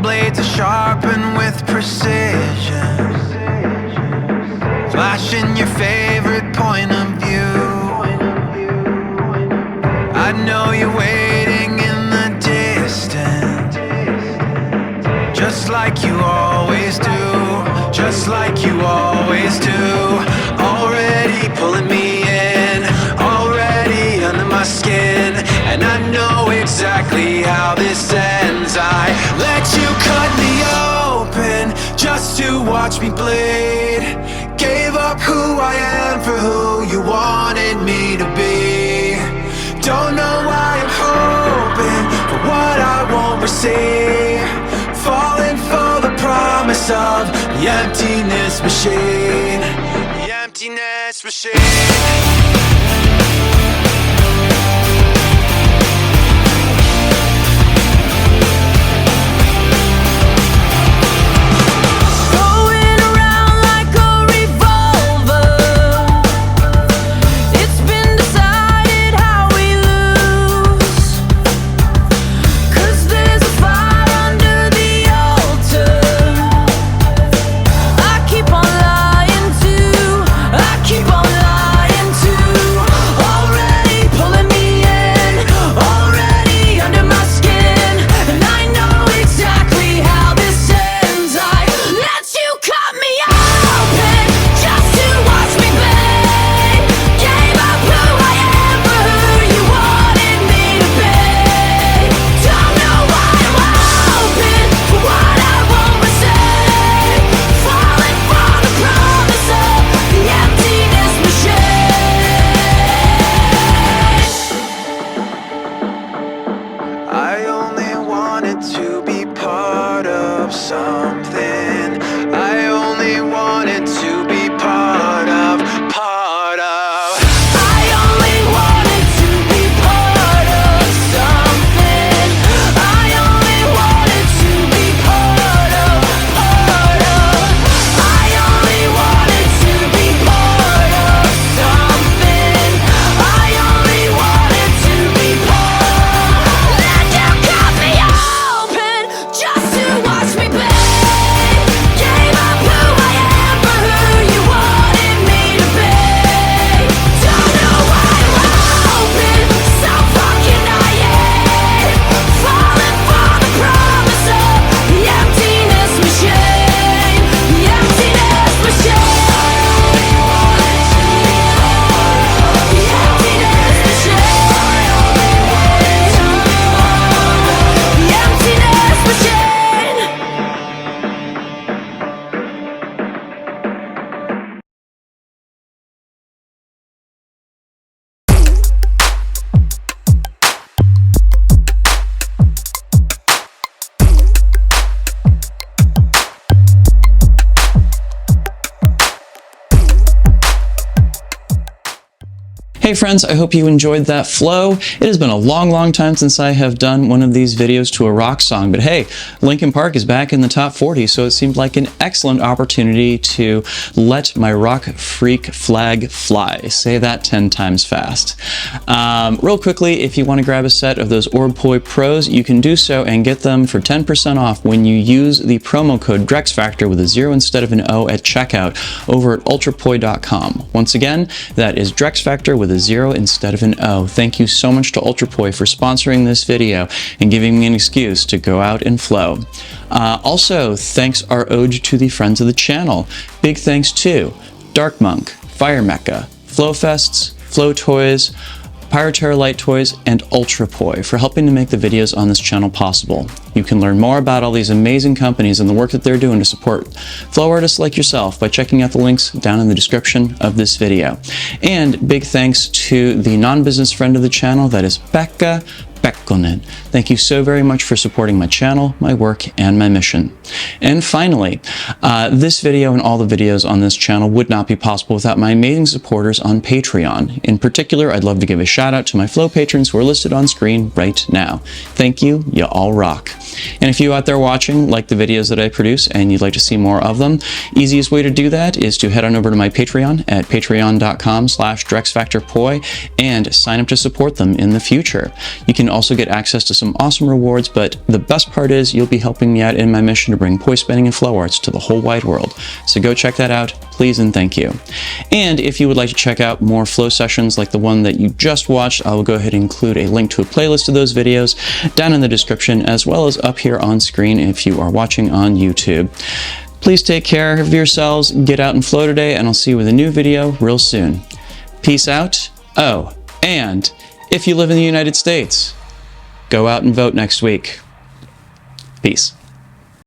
blades are sharpened with precision, flashing your favorite point of view. I know you're waiting in the distance, just like you always do, just like you always do. Already pulling me in, already under my skin, and I know exactly how this ends. I let you cut me open just to watch me bleed. Gave up who I am for who you wanted me to be. Don't know why I'm hoping for what I won't receive, falling for the promise of the emptiness machine. The emptiness machine. Hey friends, I hope you enjoyed that flow. It has been a long time since I have done one of these videos to a rock song, but hey, Linkin Park is back in the top 40, so it seemed like an excellent opportunity to let my rock freak flag fly. Say that 10 times fast. Real quickly, if you want to grab a set of those Ultrapoi Pros, you can do so and get them for 10% off when you use the promo code DrexFactor with a 0 instead of an O at checkout over at ultrapoi.com. Once again, that is DrexFactor with a 0 instead of an O. Thank you so much to Ultrapoi for sponsoring this video and giving me an excuse to go out and flow. Also, thanks are owed to the friends of the channel. Big thanks to Dark Monk, Fire Mecha, Flowfests, Flow Toys, Pyroterra Light Toys, and Ultrapoi for helping to make the videos on this channel possible. You can learn more about all these amazing companies and the work that they're doing to support flow artists like yourself by checking out the links down in the description of this video. And big thanks to the non-business friend of the channel, that is Pekha Pekkonen. Thank you so very much for supporting my channel, my work, and my mission. And finally, this video and all the videos on this channel would not be possible without my amazing supporters on Patreon. In particular, I'd love to give a shout out to my Flow patrons who are listed on screen right now. Thank you, you all rock. And if you out there watching like the videos that I produce and you'd like to see more of them, easiest way to do that is to head on over to my Patreon at patreon.com/DrexFactor Poi and sign up to support them in the future. You can also get access to some awesome rewards, but the best part is you'll be helping me out in my mission to bring poi spinning and flow arts to the whole wide world. So go check that out, please and thank you. And if you would like to check out more flow sessions like the one that you just watched, I will go ahead and include a link to a playlist of those videos down in the description, as well as up here on screen if you are watching on YouTube. Please take care of yourselves, get out and flow today, and I'll see you with a new video real soon. Peace out. Oh, and if you live in the United States, go out and vote next week. Peace.